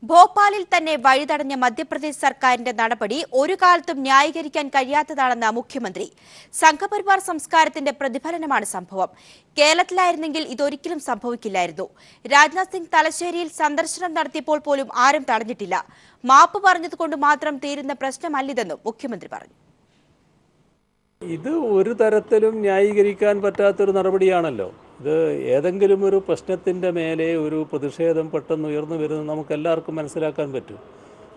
ഭോപ്പാലിൽ തന്നെ വഴിതടഞ്ഞ മധ്യപ്രദേശ് സർക്കാരിന്റെ നടപടി ഒരു കാലത്തും ന്യായീകരിക്കാൻ കഴിയാത്തതാണെന്ന് മുഖ്യമന്ത്രി. സംഘപരിവാർ സംസ്കാരത്തിന്റെ പ്രതിഫലനമാണ് സംഭവം. കേരളത്തിലായിരുന്നെങ്കിൽ ഇതൊരിക്കലും സംഭവിക്കില്ലായിരുന്നു. രാജ്നാഥ് സിംഗ് തലശ്ശേരിയിൽ സന്ദർശനം നടത്തിയപ്പോൾ പോലും ആരും തടഞ്ഞിട്ടില്ല. മാപ്പ് പറഞ്ഞതുകൊണ്ട് മാത്രം തീരുന്ന പ്രശ്നമല്ലിതെന്നും മുഖ്യമന്ത്രി പറഞ്ഞു. ഇത് ഒരു തരത്തിലും ന്യായീകരിക്കാൻ പറ്റാത്തൊരു നടപടിയാണല്ലോ. ഇത് ഏതെങ്കിലും ഒരു പ്രശ്നത്തിൻ്റെ മേലെ ഒരു പ്രതിഷേധം പെട്ടെന്ന് ഉയർന്നു വരുന്നത് നമുക്കെല്ലാവർക്കും മനസ്സിലാക്കാൻ പറ്റും.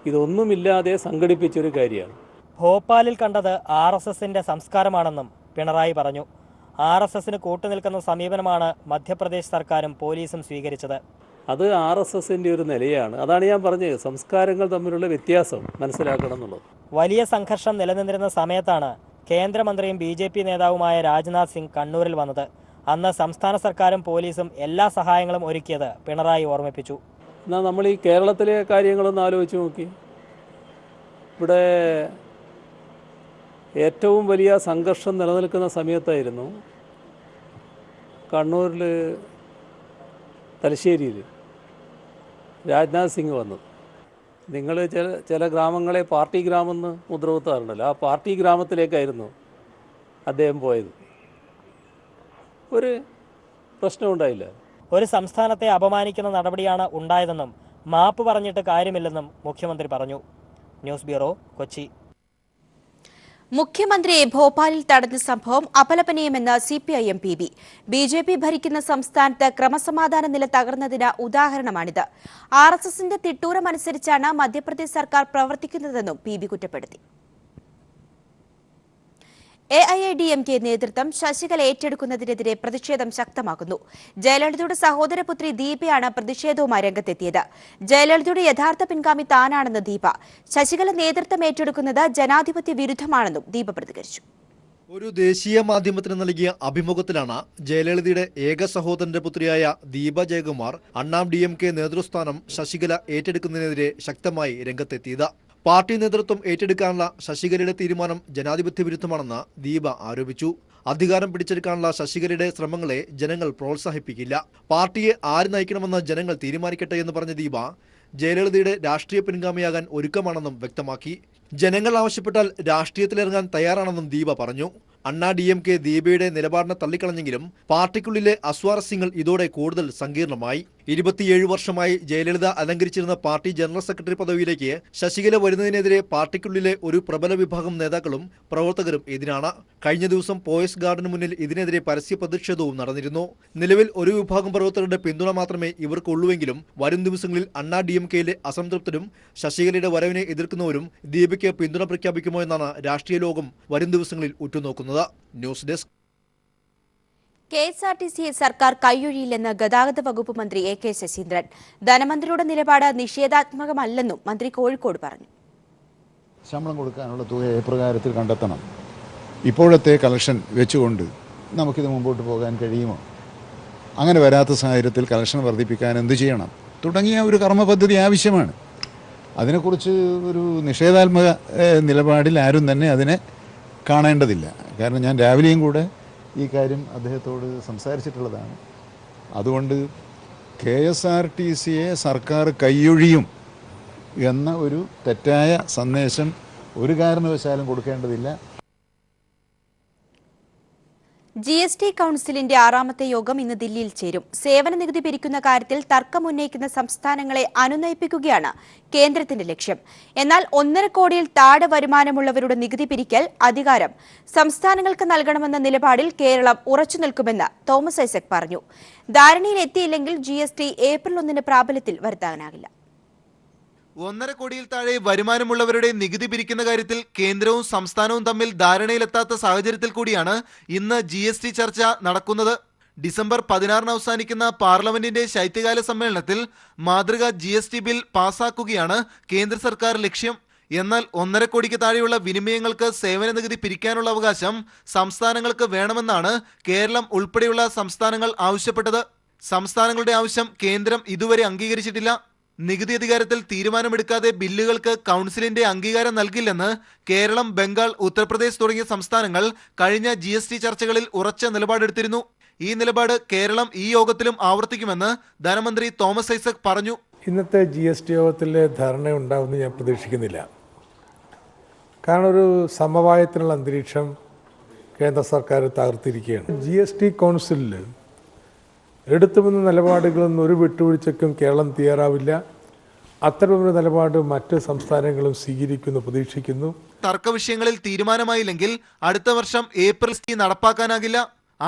ഇതൊന്നുമില്ലാതെ സംഘടിപ്പിച്ചൊരു കാര്യമാണ്. ഭോപ്പാലിൽ കണ്ടത് RSSന്റെ സംസ്കാരമാണെന്നും പിണറായി പറഞ്ഞു. RSSന് കൂട്ടുനിൽക്കുന്ന സമീപനമാണ് മധ്യപ്രദേശ് സർക്കാരും പോലീസും സ്വീകരിച്ചത്. അത് RSSന്റെ ഒരു നിലയാണ്. അതാണ് ഞാൻ പറഞ്ഞത്, സംസ്കാരങ്ങൾ തമ്മിലുള്ള വ്യത്യാസം മനസ്സിലാക്കണം എന്നുള്ളത്. വലിയ സംഘർഷം നിലനിന്നിരുന്ന സമയത്താണ് കേന്ദ്രമന്ത്രിയും BJP നേതാവുമായ രാജ്നാഥ് സിംഗ് കണ്ണൂരിൽ വന്നത്. അന്ന് സംസ്ഥാന സർക്കാരും പോലീസും എല്ലാ സഹായങ്ങളും ഒരുക്കിയത് പിണറായി ഓർമ്മിപ്പിച്ചു. എന്നാൽ നമ്മൾ ഈ കേരളത്തിലെ കാര്യങ്ങളൊന്ന് ആലോചിച്ച് നോക്കി. ഇവിടെ ഏറ്റവും വലിയ സംഘർഷം നിലനിൽക്കുന്ന സമയത്തായിരുന്നു കണ്ണൂരിൽ തലശ്ശേരിയിൽ രാജ്നാഥ് സിംഗ് വന്നത്. നിങ്ങൾ ചില ഗ്രാമങ്ങളെ പാർട്ടി ഗ്രാമെന്ന് മുദ്രകുത്താറുണ്ടല്ലോ, ആ പാർട്ടി ഗ്രാമത്തിലേക്കായിരുന്നു അദ്ദേഹം പോയത്. ഒരു പ്രശ്നമുണ്ടായില്ല. ഒരു സംസ്ഥാനത്തെ അപമാനിക്കുന്ന നടപടിയാണ് ഉണ്ടായതെന്നും മാപ്പ് പറഞ്ഞിട്ട് കാര്യമില്ലെന്നും മുഖ്യമന്ത്രി പറഞ്ഞു. News bureau, Kochi. മുഖ്യമന്ത്രിയെ ഭോപ്പാലിൽ തടഞ്ഞ സംഭവം അപലപനീയമെന്ന് CPIM PB. BJP ഭരിക്കുന്ന സംസ്ഥാനത്ത് ക്രമസമാധാന നില തകർന്നതിന് ഉദാഹരണമാണിത്. RSSന്റെ തിട്ടൂരമനുസരിച്ചാണ് മധ്യപ്രദേശ് സർക്കാർ പ്രവർത്തിക്കുന്നതെന്നും PB കുറ്റപ്പെടുത്തി. AIADMK നേതൃത്വം ശശികല ഏറ്റെടുക്കുന്നതിനെതിരെ പ്രതിഷേധം ശക്തമാക്കുന്നു. ജയലളിതയുടെ സഹോദരപുത്രി ദീപയാണ് പ്രതിഷേധവുമായി രംഗത്തെത്തിയത്. ജയലളിതയുടെ യഥാർത്ഥ പിൻഗാമി താനാണെന്ന് ദീപ. ശശികല നേതൃത്വം ഏറ്റെടുക്കുന്നത് ജനാധിപത്യ വിരുദ്ധമാണെന്നും ദീപ പ്രതികരിച്ചു. ഒരു ദേശീയ മാധ്യമത്തിന് നൽകിയ അഭിമുഖത്തിലാണ് ജയലളിതയുടെ ഏക സഹോദരന്റെ പുത്രിയായ ദീപ ജയകുമാർ DMK നേതൃസ്ഥാനം ശശികല ഏറ്റെടുക്കുന്നതിനെതിരെ ശക്തമായി രംഗത്തെത്തിയത്. പാർട്ടി നേതൃത്വം ഏറ്റെടുക്കാനുള്ള ശശികലയുടെ തീരുമാനം ജനാധിപത്യ വിരുദ്ധമാണെന്ന് ദീപ ആരോപിച്ചു. അധികാരം പിടിച്ചെടുക്കാനുള്ള ശശികലയുടെ ശ്രമങ്ങളെ ജനങ്ങൾ പ്രോത്സാഹിപ്പിക്കില്ല. പാർട്ടിയെ ആര് നയിക്കണമെന്ന് ജനങ്ങൾ തീരുമാനിക്കട്ടെ എന്ന് പറഞ്ഞ ദീപ ജയലളിതയുടെ രാഷ്ട്രീയ പിൻഗാമിയാകാൻ ഒരുക്കമാണെന്നും വ്യക്തമാക്കി. ജനങ്ങൾ ആവശ്യപ്പെട്ടാൽ രാഷ്ട്രീയത്തിലിറങ്ങാൻ തയ്യാറാണെന്നും ദീപ പറഞ്ഞു. DMK ദീപയുടെ നിലപാടിനെ തള്ളിക്കളഞ്ഞെങ്കിലും പാർട്ടിക്കുള്ളിലെ അസ്വാരസ്യങ്ങൾ ഇതോടെ കൂടുതൽ സങ്കീർണമായി. 27 വർഷമായി ജയലളിത അലങ്കരിച്ചിരുന്ന പാർട്ടി ജനറൽ സെക്രട്ടറി പദവിയിലേക്ക് ശശികല വരുന്നതിനെതിരെ പാർട്ടിക്കുള്ളിലെ ഒരു പ്രബല വിഭാഗം നേതാക്കളും പ്രവർത്തകരും എതിരാണ്. കഴിഞ്ഞ ദിവസം പോയസ് ഗാർഡന് മുന്നിൽ ഇതിനെതിരെ പരസ്യ പ്രതിഷേധവും നടന്നിരുന്നു. നിലവിൽ ഒരു വിഭാഗം പ്രവർത്തകരുടെ പിന്തുണ മാത്രമേ ഇവർക്കുള്ളൂവെങ്കിലും വരും ദിവസങ്ങളിൽ DMKയിലെ അസംതൃപ്തരും ശശികലയുടെ വരവിനെ എതിർക്കുന്നവരും ദീപയ്ക്ക് പിന്തുണ പ്രഖ്യാപിക്കുമോ എന്നാണ് രാഷ്ട്രീയ ലോകം വരും ദിവസങ്ങളിൽ ഉറ്റുനോക്കുന്നത്. News desk. KSRTCയെ സർക്കാർ കൈയൊഴിയില്ലെന്ന് ഗതാഗത വകുപ്പ് മന്ത്രി AK ശശീന്ദ്രൻ. ധനമന്ത്രിയുടെ നിലപാട് നിഷേധാത്മകമല്ലെന്നും മന്ത്രി കോഴിക്കോട് പറഞ്ഞു. ശമ്പളം കൊടുക്കാനുള്ള തുക എപ്രകാരത്തിൽ കണ്ടെത്തണം, ഇപ്പോഴത്തെ കളക്ഷൻ വെച്ചുകൊണ്ട് നമുക്കിത് മുമ്പോട്ട് പോകാൻ കഴിയുമോ, അങ്ങനെ വരാത്ത സാഹചര്യത്തിൽ കളക്ഷൻ വർദ്ധിപ്പിക്കാൻ എന്ത് ചെയ്യണം തുടങ്ങിയ ഒരു കർമ്മ പദ്ധതി ആവശ്യമാണ്. അതിനെക്കുറിച്ച് ഒരു നിഷേധാത്മക നിലപാടിൽ ആരും തന്നെ അതിനെ കാണേണ്ടതില്ല. കാരണം ഞാൻ രാവിലെയും കൂടെ ഈ കാര്യം അദ്ദേഹത്തോട് സംസാരിച്ചിട്ടുള്ളതാണ്. അതുകൊണ്ട് KSRTCയെ സർക്കാർ കൈയൊഴിയും എന്ന ഒരു തെറ്റായ സന്ദേശം ഒരു കാരണവശാലും കൊടുക്കേണ്ടതില്ല. GST കൌൺസിലിന്റെ 6ാമത്തെ യോഗം ഇന്ന് ദില്ലിയിൽ ചേരും. സേവന നികുതി പിരിക്കുന്ന കാര്യത്തിൽ തർക്കമുന്നയിക്കുന്ന സംസ്ഥാനങ്ങളെ അനുനയിപ്പിക്കുകയാണ് കേന്ദ്രത്തിന്റെ ലക്ഷ്യം. എന്നാൽ 1.5 കോടിയിൽ താഴെ വരുമാനമുള്ളവരുടെ നികുതി പിരിക്കൽ അധികാരം സംസ്ഥാനങ്ങൾക്ക് നൽകണമെന്ന നിലപാടിൽ കേരളം ഉറച്ചുനിൽക്കുമെന്ന് തോമസ് ഐസക് പറഞ്ഞു. ധാരണയിൽ എത്തിയില്ലെങ്കിൽ GST ഏപ്രിൽ 1 പ്രാബല്യത്തിൽ വരുത്താനാകില്ല. 1.5 കോടിയിൽ താഴെ വരുമാനമുള്ളവരുടെ നികുതി പിരിക്കുന്ന കാര്യത്തിൽ കേന്ദ്രവും സംസ്ഥാനവും തമ്മിൽ ധാരണയിലെത്താത്ത സാഹചര്യത്തിൽ കൂടിയാണ് ഇന്ന് GST ചർച്ച നടക്കുന്നത്. ഡിസംബർ 16 അവസാനിക്കുന്ന പാർലമെന്റിന്റെ ശൈത്യകാല സമ്മേളനത്തിൽ മാതൃകാ GST ബിൽ പാസാക്കുകയാണ് കേന്ദ്ര സർക്കാർ ലക്ഷ്യം. എന്നാൽ 1.5 കോടിക്ക് താഴെയുള്ള വിനിമയങ്ങൾക്ക് സേവന നികുതി പിരിക്കാനുള്ള അവകാശം സംസ്ഥാനങ്ങൾക്ക് വേണമെന്നാണ് കേരളം ഉൾപ്പെടെയുള്ള സംസ്ഥാനങ്ങൾ ആവശ്യപ്പെട്ടത്. സംസ്ഥാനങ്ങളുടെ ആവശ്യം കേന്ദ്രം ഇതുവരെ അംഗീകരിച്ചിട്ടില്ല. നികുതി അധികാരത്തിൽ തീരുമാനമെടുക്കാതെ ബില്ലുകൾക്ക് കൗൺസിലിന്റെ അംഗീകാരം നൽകില്ലെന്ന് കേരളം, ബംഗാൾ, ഉത്തർപ്രദേശ് തുടങ്ങിയ സംസ്ഥാനങ്ങൾ കഴിഞ്ഞ GST ചർച്ചകളിൽ ഉറച്ച നിലപാടെടുത്തിരുന്നു. ഈ നിലപാട് കേരളം ഈ യോഗത്തിലും ആവർത്തിക്കുമെന്ന് ധനമന്ത്രി തോമസ് ഐസക് പറഞ്ഞു. ഇന്നത്തെ GST യോഗത്തിൽ ധാരണ ഉണ്ടാവുമെന്ന് ഞാൻ പ്രതീക്ഷിക്കുന്നില്ല. കാരണം ഒരു സമവായത്തിനുള്ള അന്തരീക്ഷം കേന്ദ്ര സർക്കാർ തകർത്തിരിക്കുകയാണ്. GST കൗൺസിലിൽ എടുത്തുവന്ന നിലപാടുകളൊന്നും ഒരു വിട്ടുവീഴ്ചയ്ക്കും കേരളം തയ്യാറാവില്ല. അത്തരമൊരു നിലപാട് മറ്റ് സംസ്ഥാനങ്ങളും സ്വീകരിക്കുമെന്ന് പ്രതീക്ഷിക്കുന്നു. തർക്ക വിഷയങ്ങളിൽ തീരുമാനമായില്ലെങ്കിൽ അടുത്ത വർഷം ഏപ്രിൽ GST നടപ്പാക്കാനാകില്ല.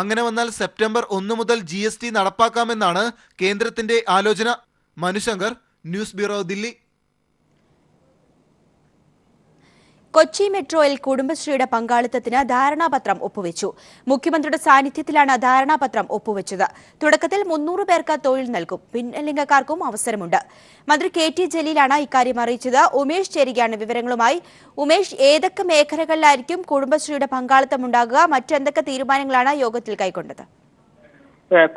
അങ്ങനെ വന്നാൽ സെപ്റ്റംബർ 1 മുതൽ GST നടപ്പാക്കാമെന്നാണ് കേന്ദ്രത്തിന്റെ ആലോചന. Manushankar, news bureau, Delhi. കൊച്ചി മെട്രോയിൽ കുടുംബശ്രീയുടെ പങ്കാളിത്തത്തിന് ധാരണാപത്രം ഒപ്പുവെച്ചു. മുഖ്യമന്ത്രിയുടെ സാന്നിധ്യത്തിലാണ് ധാരണാപത്രം ഒപ്പുവെച്ചത്. തുടക്കത്തിൽ 300 പേർക്ക് തൊഴിൽ നൽകും. ഭിന്നലിംഗക്കാർക്കും അവസരമുണ്ട്. മന്ത്രി KT ജലീലാണ് ഇക്കാര്യം അറിയിച്ചത്. ഉമേഷ് ചേരുകയാണ് വിവരങ്ങളുമായി. ഉമേഷ്, ഏതൊക്കെ മേഖലകളിലായിരിക്കും കുടുംബശ്രീയുടെ പങ്കാളിത്തം ഉണ്ടാകുക? മറ്റെന്തൊക്കെ തീരുമാനങ്ങളാണ് യോഗത്തിൽ കൈക്കൊണ്ടത്?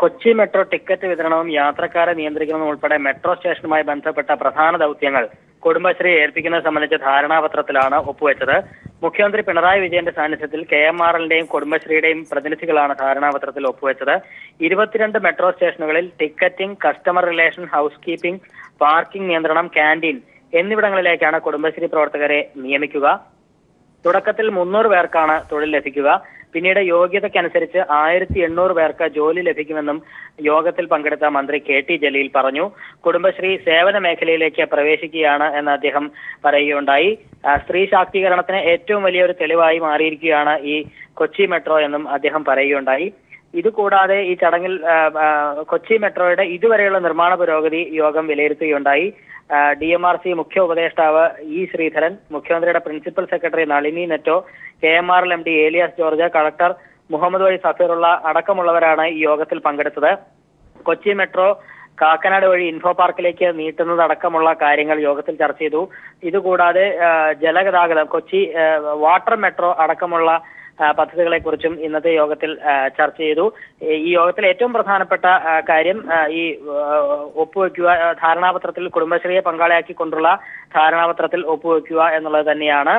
കൊച്ചി മെട്രോ ടിക്കറ്റ് വിതരണവും യാത്രക്കാരെ നിയന്ത്രിക്കുന്നതും ഉൾപ്പെടെ മെട്രോ സ്റ്റേഷനുമായി ബന്ധപ്പെട്ട പ്രധാന ദൌത്യങ്ങൾ കുടുംബശ്രീയെ ഏൽപ്പിക്കുന്നത് സംബന്ധിച്ച ധാരണാപത്രത്തിലാണ് ഒപ്പുവെച്ചത്. മുഖ്യമന്ത്രി പിണറായി വിജയന്റെ സാന്നിധ്യത്തിൽ KMRLന്റെയും കുടുംബശ്രീയുടെയും പ്രതിനിധികളാണ് ധാരണാപത്രത്തിൽ ഒപ്പുവെച്ചത്. 22 മെട്രോ സ്റ്റേഷനുകളിൽ ticketing, customer relation, house keeping, parking നിയന്ത്രണം, ക്യാന്റീൻ എന്നിവിടങ്ങളിലേക്കാണ് കുടുംബശ്രീ പ്രവർത്തകരെ നിയമിക്കുക. തുടക്കത്തിൽ 300 പേർക്കാണ് തൊഴിൽ ലഭിക്കുക. പിന്നീട് യോഗ്യതയ്ക്കനുസരിച്ച് 1800 പേർക്ക് ജോലി ലഭിക്കുമെന്നും യോഗത്തിൽ പങ്കെടുത്ത മന്ത്രി KT ജലീൽ പറഞ്ഞു. കുടുംബശ്രീ സേവന മേഖലയിലേക്ക് പ്രവേശിക്കുകയാണ് എന്ന് അദ്ദേഹം പറയുകയുണ്ടായി. സ്ത്രീ ശാക്തീകരണത്തിന് ഏറ്റവും വലിയൊരു തെളിവായി മാറിയിരിക്കുകയാണ് ഈ കൊച്ചി മെട്രോ എന്നും അദ്ദേഹം പറയുകയുണ്ടായി. ഇതുകൂടാതെ ഈ ചടങ്ങിൽ കൊച്ചി മെട്രോയുടെ ഇതുവരെയുള്ള നിർമ്മാണ പുരോഗതി യോഗം വിലയിരുത്തുകയുണ്ടായി. DMRC മുഖ്യ ഉപദേഷ്ടാവ് E. ശ്രീധരൻ, മുഖ്യമന്ത്രിയുടെ principal secretary Nalini Netto, KMRL MD Elias George, collector Muhammad വഴി സഫീറുള്ള അടക്കമുള്ളവരാണ് ഈ യോഗത്തിൽ പങ്കെടുത്തത്. കൊച്ചി മെട്രോ കാക്കനാട് വഴി ഇൻഫോ പാർക്കിലേക്ക് നീട്ടുന്നതടക്കമുള്ള കാര്യങ്ങൾ യോഗത്തിൽ ചർച്ച ചെയ്തു. ഇതുകൂടാതെ ജലഗതാഗതം, കൊച്ചി വാട്ടർ മെട്രോ അടക്കമുള്ള പദ്ധതികളെക്കുറിച്ചും ഇന്നത്തെ യോഗത്തിൽ ചർച്ച ചെയ്തു. ഈ യോഗത്തിൽ ഏറ്റവും പ്രധാനപ്പെട്ട കാര്യം ഈ ഒപ്പുവെക്കുക, ധാരണാപത്രത്തിൽ കുടുംബശ്രീയെ പങ്കാളിയാക്കിക്കൊണ്ടുള്ള ധാരണാപത്രത്തിൽ ഒപ്പുവെക്കുക എന്നുള്ളത് തന്നെയാണ്.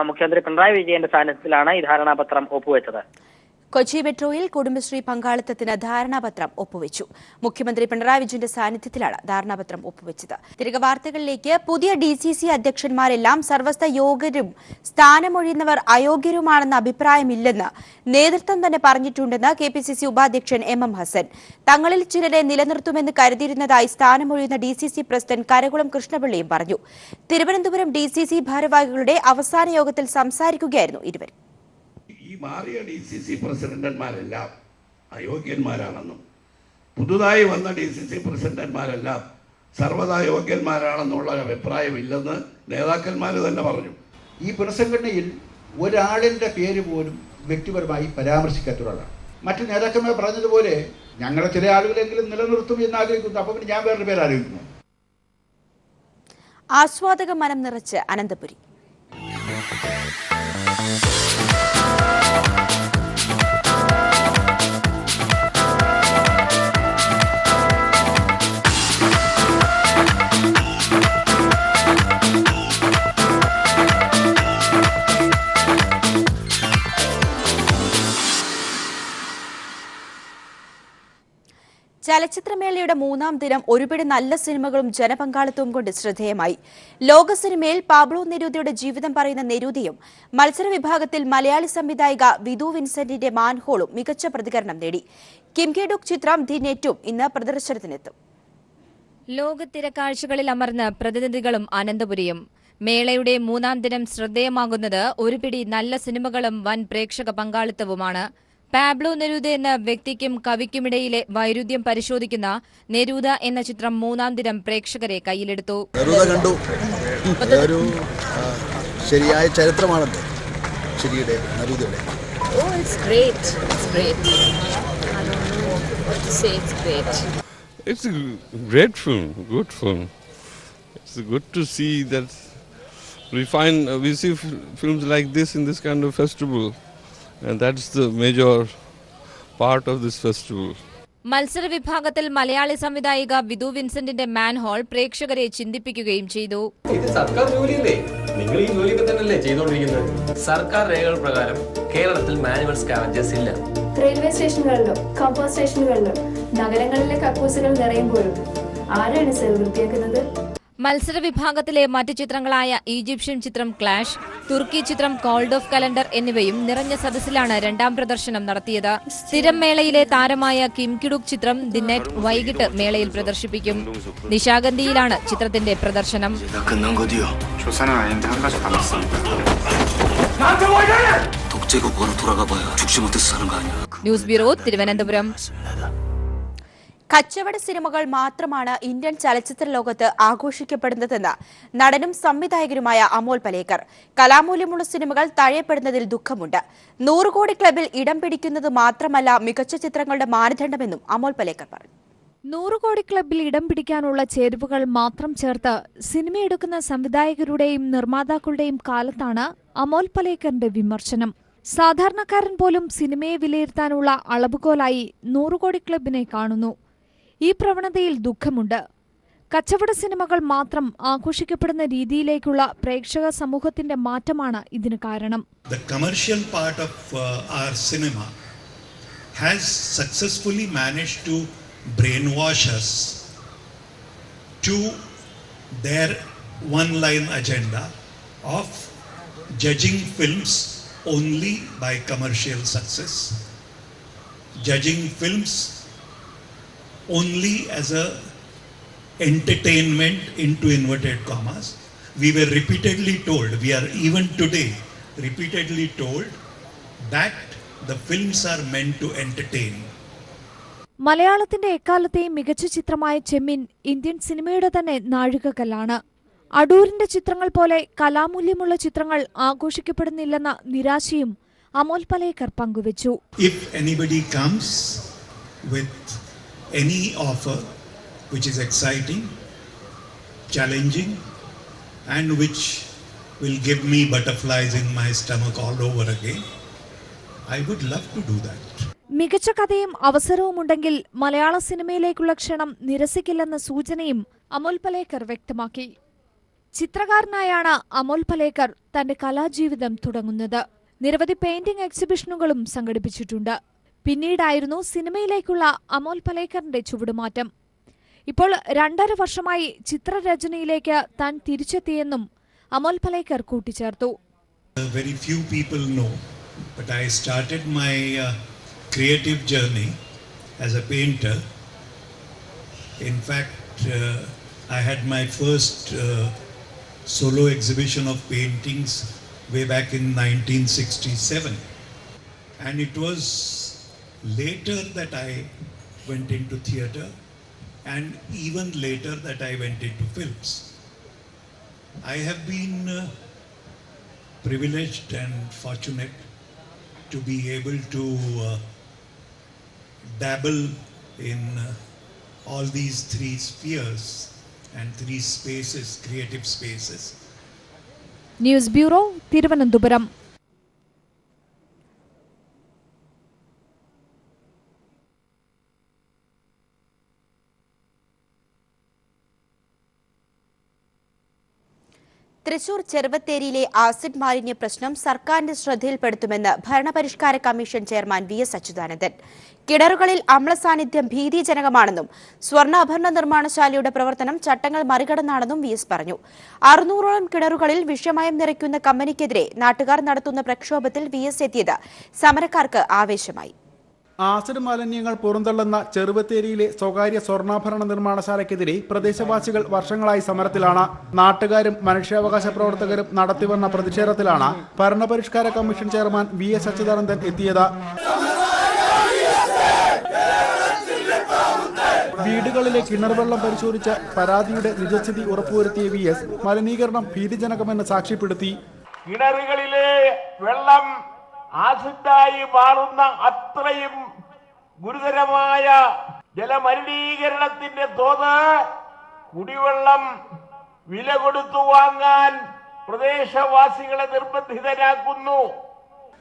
മുഖ്യമന്ത്രി പിണറായി വിജയന്റെ സാന്നിധ്യത്തിലാണ് ഈ ധാരണാപത്രം ഒപ്പുവെച്ചത്. കൊച്ചി മെട്രോയിൽ കുടുംബശ്രീ പങ്കാളിത്തത്തിന് ധാരണാപത്രം ഒപ്പുവെച്ചു. മുഖ്യമന്ത്രി പിണറായി വിജയന്റെ സാന്നിധ്യത്തിലാണ് ധാരണാപത്രം ഒപ്പുവെച്ചത്. തിരികെ വാർത്തകളിലേക്ക്. പുതിയ DCC അധ്യക്ഷന്മാരെല്ലാം സർവസ്ത യോഗ്യരും സ്ഥാനമൊഴിയുന്നവർ അയോഗ്യരുമാണെന്ന അഭിപ്രായമില്ലെന്ന് നേതൃത്വം തന്നെ പറഞ്ഞിട്ടുണ്ടെന്ന് KPCC ഉപാധ്യക്ഷൻ MM ഹസൻ. തങ്ങളിൽ ചിലരെ നിലനിർത്തുമെന്ന് കരുതിയിരുന്നതായി സ്ഥാനമൊഴിയുന്ന DCC പ്രസിഡന്റ് കരകുളം കൃഷ്ണപിള്ളിയും പറഞ്ഞു. തിരുവനന്തപുരം DCC ഭാരവാഹികളുടെ അവസാന യോഗത്തിൽ സംസാരിക്കുകയായിരുന്നു ഇരുവരും. ഈ മാറിയ DCC പ്രസിഡന്റുമാരെല്ലാം അയോഗ്യന്മാരാണെന്നും പുതുതായി വന്ന DCC പ്രസിഡന്റുമാരെല്ലാം സർവ്വതാ യോഗ്യന്മാരാണെന്നുള്ള അഭിപ്രായമില്ലെന്ന് നേതാക്കന്മാർ തന്നെ പറഞ്ഞു. ഈ പുനഃസംഘടനയിൽ ഒരാളിൻ്റെ പേര് പോലും വ്യക്തിപരമായി പരാമർശിക്കാത്തൊരാളാണ്. മറ്റു നേതാക്കന്മാർ പറഞ്ഞതുപോലെ ഞങ്ങളെ ചില ആളുകളെങ്കിലും നിലനിർത്തും എന്ന് ആഗ്രഹിക്കുന്നു. അപ്പോൾ പിന്നെ ഞാൻ വേറൊരു പേര് ആലോചിക്കുന്നു. ആസ്വാദക മനം നിറച്ച് അനന്തപുരി. ചലച്ചിത്രമേളയുടെ 3ാം ദിനം ഒരുപിടി നല്ല സിനിമകളും ജനപങ്കാളിത്തവും കൊണ്ട് ശ്രദ്ധേയമായി. ലോക സിനിമയിൽ പാബ്ലോ നെരൂദയുടെ ജീവിതം പറയുന്ന നെരൂദയും, മത്സര വിഭാഗത്തിൽ മലയാളി സംവിധായിക വിധു വിൻസെന്റിന്റെ മാൻഹോളും മികച്ച പ്രതികരണം നേടി. കിം കി-ഡുക് ചിത്രം ദി നെറ്റും ഇന്ന് പ്രദർശനത്തിനെത്തും. ലോക തിരക്കാഴ്ചകളിൽ അമർന്ന് പ്രതിനിധികളും അനന്തപുരിയും. മേളയുടെ 3ാം ദിനം ശ്രദ്ധേയമാകുന്നത് ഒരുപിടി നല്ല സിനിമകളും വൻ പ്രേക്ഷക പങ്കാളിത്തവുമാണ്. പാബ്ലോ നെരൂദ എന്ന വ്യക്തിക്കും കവിക്കുമിടയിലെ വൈരുദ്ധ്യം പരിശോധിക്കുന്ന നെരൂദ എന്ന ചിത്രം 3ാം ദിനം പ്രേക്ഷകരെ കയ്യിലെടുത്തു. കണ്ടു ഒരു ശരിയായ ചരിത്രമാണല്ലോ ശരിയുടെ നെരൂദയുടെ. It's a great film, good film. It's good to see that we see films like this in this kind of festival. And that's the major part of this festival. മത്സര വിഭാഗത്തിൽ മലയാളി സംവിധായിക വിധു വിൻസെന്റിന്റെ മാൻഹോൾ പ്രേക്ഷകരെ ചിന്തിപ്പിക്കുകയും ചെയ്തു. ഇത് സർക്കാർ ജോലിയല്ലേ, നിങ്ങൾ ഈ ജോലിയൊക്കെ തന്നെയല്ലേ ചെയ്തുകൊണ്ടിരിക്കുന്നത്. സർക്കാർ രേഖകൾ പ്രകാരം കേരളത്തിൽ മാനുവൽ സ്കാവഞ്ചേഴ്സ് ഇല്ല. റെയിൽവേ സ്റ്റേഷനുകളിലും കമ്പോസ്റ്റ് സ്റ്റേഷനുകളിലും നഗരങ്ങളിലെ കക്കൂസുകൾ നിറയുമ്പോഴും ആരാണ് സർ വൃത്തിയാക്കുന്നത്? മത്സര വിഭാഗത്തിലെ മറ്റു ചിത്രങ്ങളായ ഈജിപ്ഷ്യൻ ചിത്രം ക്ലാഷ്, തുർക്കി ചിത്രം കോൾഡ് ഓഫ് കലണ്ടർ എന്നിവയും നിറഞ്ഞ സദസ്സിലാണ് രണ്ടാം പ്രദർശനം നടത്തിയത്. സ്ഥിരം മേളയിലെ താരമായ കിം കിഡുക് ചിത്രം ദി നെറ്റ് വൈകിട്ട് മേളയിൽ പ്രദർശിപ്പിക്കും. നിശാഗന്ധിയിലാണ് ചിത്രത്തിന്റെ പ്രദർശനം. News bureau, Thiruvananthapuram. കച്ചവട സിനിമകൾ മാത്രമാണ് ഇന്ത്യൻ ചലച്ചിത്ര ലോകത്ത് ആഘോഷിക്കപ്പെടുന്നതെന്ന് നടനും സംവിധായകനുമായ അമോൽ പലേക്കർ. കലാമൂല്യമുള്ള സിനിമകൾ തഴയപ്പെടുന്നതിൽ ദുഃഖമുണ്ട്. 100 കോടി ക്ലബിൽ ഇടം പിടിക്കുന്നത് മാത്രമല്ല മികച്ച ചിത്രങ്ങളുടെ മാനദണ്ഡമെന്നും അമോൽ പലേക്കർ പറഞ്ഞു. 100 കോടി ക്ലബിൽ ഇടം പിടിക്കാനുള്ള ചേരുവകൾ മാത്രം ചേർത്ത് സിനിമയെടുക്കുന്ന സംവിധായകരുടെയും നിർമ്മാതാക്കളുടെയും കാലത്താണ് അമോൽ പലേക്കറിന്റെ വിമർശനം. സാധാരണക്കാരൻ പോലും സിനിമയെ വിലയിരുത്താനുള്ള അളവുകോലായി 100 കോടി ക്ലബിനെ കാണുന്നു. ഈ പ്രവണതയിൽ ദുഃഖമുണ്ട്. കച്ചവട സിനിമകൾ മാത്രം ആഘോഷിക്കപ്പെടുന്ന രീതിയിലേക്കുള്ള പ്രേക്ഷക സമൂഹത്തിന്റെ മാറ്റമാണ് ഇതിന് കാരണം. The commercial part of our cinema has successfully managed to brainwash us to their one-line agenda of judging films only by commercial success, judging films only as a entertainment into inverted commas. We were repeatedly told, we are even today repeatedly told that the films are meant to entertain. മലയാളത്തിന്റെ എക്കാലത്തെയും മികച്ച ചിത്രമായ ചെമ്മീൻ Indian സിനിമയുടെ തന്നെ നാഴികക്കല്ലാണ്. അടൂരിന്റെ ചിത്രങ്ങൾ പോലെ കലാമൂല്യമുള്ള ചിത്രങ്ങൾ ആഘോഷിക്കപ്പെടുന്നില്ലെന്ന നിരാശയും അമോൽ പലേക്കർ പങ്കുവച്ചു. If anybody comes with any offer which is exciting, challenging, and which will give me butterflies in my stomach all over again, I would love to do that. മികച്ച കഥയും അവസരവും ഉണ്ടെങ്കിൽ മലയാള സിനിമയിലേക്കുള്ള ക്ഷണം നിരസിക്കില്ലെന്ന സൂചനയും അമോൽ പലേക്കർ വ്യക്തമാക്കി. ചിത്രകാരനായാണ് അമോൽ പലേക്കർ തന്റെ കലാജീവിതം തുടങ്ങുന്നത്. നിരവധി പെയിന്റിംഗ് എക്സിബിഷനുകളും സംഘടിപ്പിച്ചിട്ടുണ്ട്. പിന്നീടായിരുന്നു സിനിമയിലേക്കുള്ള അമോൽ പലേക്കറിന്റെ ചുവടുമാറ്റം. ഇപ്പോൾ 2.5 വർഷമായി ചിത്രരചനയിലേക്ക് താൻ തിരിച്ചെത്തിയെന്നും അമോൽ പലേക്കർ കൂട്ടിച്ചേർത്തു. Very few people know, but I started my creative journey as a painter. In fact, I had my first solo exhibition of paintings way back in 1967, and it was later that I went into theatre, and even later that I went into films. I have been privileged and fortunate to be able to dabble in all these 3 spheres and 3 spaces, creative spaces. News bureau, Thiruvananthapuram. Thrissur ചെറുവത്തേരിയിലെ acid മാലിന്യ പ്രശ്നം സർക്കാരിന്റെ ശ്രദ്ധയിൽപ്പെടുത്തുമെന്ന് ഭരണപരിഷ്കാര commission chairman V S Achuthanandan. കിണറുകളിൽ അമ്ലസാന്നിധ്യം ഭീതിജനകമാണെന്നും സ്വർണ്ണാഭരണ നിർമ്മാണശാലയുടെ പ്രവർത്തനം ചട്ടങ്ങൾ മറികടന്നാണെന്നും വി എസ് പറഞ്ഞു. 600ഓളം കിണറുകളിൽ വിഷമയം നിറയ്ക്കുന്ന കമ്പനിക്കെതിരെ നാട്ടുകാർ നടത്തുന്ന പ്രക്ഷോഭത്തിൽ വി എസ് എത്തിയത് സമരക്കാർക്ക് ആവേശമായി. ആസിഡ് മാലിന്യങ്ങൾ പുറന്തള്ളുന്ന ചെറുവത്തേരിയിലെ സ്വകാര്യ സ്വർണ്ണാഭരണ നിർമ്മാണശാലയ്ക്കെതിരെ പ്രദേശവാസികൾ വർഷങ്ങളായി സമരത്തിലാണ്. നാട്ടുകാരും മനുഷ്യാവകാശ പ്രവർത്തകരും നടത്തിവന്ന പ്രതിഷേധത്തിലാണ് ഭരണപരിഷ്കാര commission chairman V S Achuthanandan എത്തിയത്. വീടുകളിലെ കിണർവെള്ളം പരിശോധിച്ച് പരാതിയുടെ നിജസ്ഥിതി ഉറപ്പുവരുത്തിയ വി എസ് മലിനീകരണം ഭീതിജനകമെന്ന് സാക്ഷ്യപ്പെടുത്തി. കിണറുകളിലെ വെള്ളം ആസിഡായി മാറുന്ന അത്രയും ഗുരുതരമായ ജലമലിനീകരണത്തിന്റെ തോത് കുടിവെള്ളം വില കൊടുത്തു വാങ്ങാൻ പ്രദേശവാസികളെ നിർബന്ധിതരാക്കുന്നു.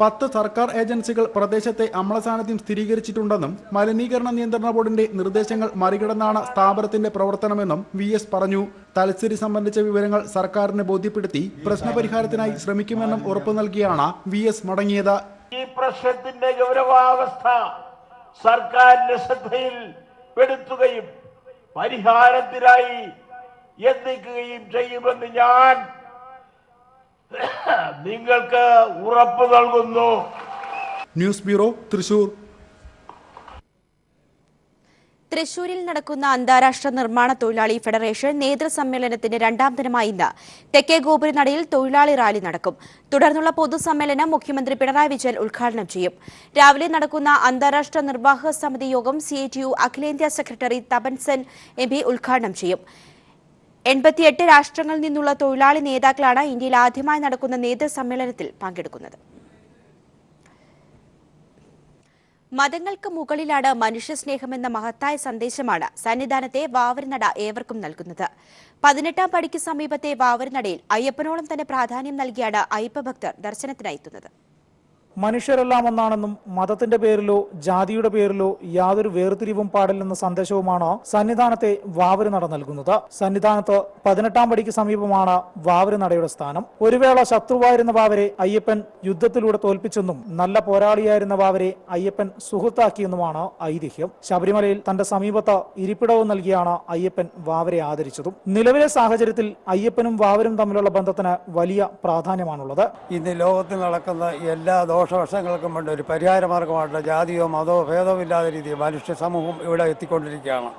10 സർക്കാർ ഏജൻസികൾ പ്രദേശത്തെ അമ്ലസാന്നിധ്യം സ്ഥിരീകരിച്ചിട്ടുണ്ടെന്നും മലിനീകരണ നിയന്ത്രണ ബോർഡിന്റെ നിർദ്ദേശങ്ങൾ മറികടന്നാണ് സ്ഥാപനത്തിന്റെ പ്രവർത്തനമെന്നും വി എസ് പറഞ്ഞു. തലസ്ഥിതി സംബന്ധിച്ച വിവരങ്ങൾ സർക്കാരിനെ ബോധ്യപ്പെടുത്തി പ്രശ്നപരിഹാരത്തിനായി ശ്രമിക്കുമെന്നും ഉറപ്പു നൽകിയാണ് വി എസ് മടങ്ങിയത്. ഈ പ്രശ്നത്തിന്റെ ഗൗരവാവസ്ഥ സർക്കാരിന്റെ ശ്രദ്ധയിൽ പെടുത്തുകയും പരിഹാരത്തിനായി എത്തിക്കുകയും ചെയ്യുമെന്ന് ഞാൻ നിങ്ങൾക്ക് ഉറപ്പ് നൽകുന്നു. News bureau, Thrissur. തൃശൂരിൽ നടക്കുന്ന അന്താരാഷ്ട്ര നിർമ്മാണ തൊഴിലാളി ഫെഡറേഷൻ നേതൃസമ്മേളനത്തിന്റെ രണ്ടാം ദിനമായി ഇന്ന് തെക്കേ ഗോപുരനടയിൽ തൊഴിലാളി റാലി നടക്കും. തുടർന്നുള്ള പൊതുസമ്മേളനം മുഖ്യമന്ത്രി പിണറായി വിജയൻ ഉദ്ഘാടനം ചെയ്യും. രാവിലെ നടക്കുന്ന അന്താരാഷ്ട്ര നിർവാഹക സമിതി യോഗം CITU അഖിലേന്ത്യാ സെക്രട്ടറി തപൻ സെൻ MP ഉദ്ഘാടനം ചെയ്യും. 88 രാഷ്ട്രങ്ങളിൽ നിന്നുള്ള തൊഴിലാളി നേതാക്കളാണ് ഇന്ത്യയിൽ ആദ്യമായി നടക്കുന്ന നേതൃസമ്മേളനത്തിൽ പങ്കെടുക്കുന്നത്. മതങ്ങൾക്ക് മുകളിലാണ് മനുഷ്യസ്നേഹമെന്ന മഹത്തായ സന്ദേശമാണ് സന്നിധാനത്തെ വാവരുനട ഏവർക്കും നൽകുന്നത്. 18ാം പടിക്ക് സമീപത്തെ വാവരുനടയിൽ അയ്യപ്പനോളം തന്നെ പ്രാധാന്യം നൽകിയാണ് അയ്യപ്പ ഭക്തർ ദർശനത്തിനായി എത്തുന്നത്. മനുഷ്യരെല്ലാം ഒന്നാണെന്നും മതത്തിന്റെ പേരിലോ ജാതിയുടെ പേരിലോ യാതൊരു വേർതിരിവും പാടില്ലെന്ന സന്ദേശവുമാണ് സന്നിധാനത്തെ വാവരുനട നൽകുന്നത്. സന്നിധാനത്ത് 18ാം പടിക്ക് സമീപമാണ് വാവരുനടയുടെ സ്ഥാനം. ഒരു വേള ശത്രുവായിരുന്ന വാവരെ അയ്യപ്പൻ യുദ്ധത്തിലൂടെ തോൽപ്പിച്ചെന്നും നല്ല പോരാളിയായിരുന്ന വാവരെ അയ്യപ്പൻ സുഹൃത്താക്കിയെന്നുമാണ് ഐതിഹ്യം. ശബരിമലയിൽ തന്റെ സമീപത്ത് ഇരിപ്പിടവും നൽകിയാണ് അയ്യപ്പൻ വാവരെ ആദരിച്ചതും. നിലവിലെ സാഹചര്യത്തിൽ അയ്യപ്പനും വാവരും തമ്മിലുള്ള ബന്ധത്തിന് വലിയ പ്രാധാന്യമാണുള്ളത്. ഇന്ന് ലോകത്തിൽ നടക്കുന്ന എല്ലാ ദോഷവശങ്ങൾക്കും വേണ്ട ഒരു പരിഹാരമാർഗമായിട്ടുള്ള ജാതിയോ മതമോ ഭേദവും ഇല്ലാത്ത രീതിയിൽ മനുഷ്യ സമൂഹം ഇവിടെ എത്തിക്കൊണ്ടിരിക്കുകയാണ്.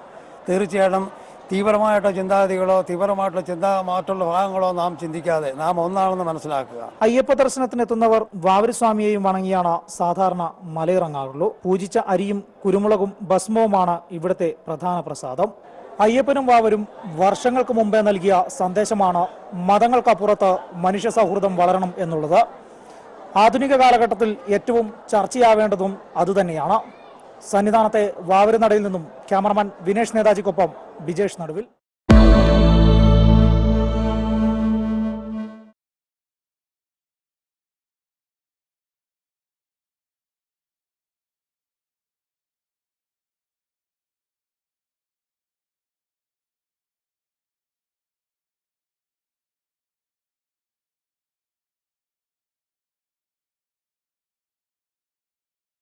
തീർച്ചയായിട്ടും തീവ്രമായിട്ടുള്ള ചിന്താഗതികളോ തീവ്രമായിട്ടുള്ള മറ്റുള്ള ഭാഗങ്ങളോ നാം ചിന്തിക്കാതെ നാം ഒന്നാണെന്ന് മനസ്സിലാക്കുക. അയ്യപ്പ ദർശനത്തിനെത്തുന്നവർ വാവരുസ്വാമിയെയും വണങ്ങിയാണ് സാധാരണ മലയിറങ്ങാറുള്ളൂ. പൂജിച്ച അരിയും കുരുമുളകും ഭസ്മവുമാണ് ഇവിടുത്തെ പ്രധാന പ്രസാദം. അയ്യപ്പനും വാവരും വർഷങ്ങൾക്ക് മുമ്പേ നൽകിയ സന്ദേശമാണ് മതങ്ങൾക്കപ്പുറത്ത് മനുഷ്യ സൗഹൃദം വളരണം എന്നുള്ളത്. ആധുനിക കാലഘട്ടത്തിൽ ഏറ്റവും ചർച്ചയാവേണ്ടതും അതുതന്നെയാണ്. സന്നിധാനത്തെ വാവരുനടയിൽ നിന്നും ക്യാമറമാൻ വിനേഷ് നേതാജിക്കൊപ്പം ബിജേഷ് നടുവിൽ.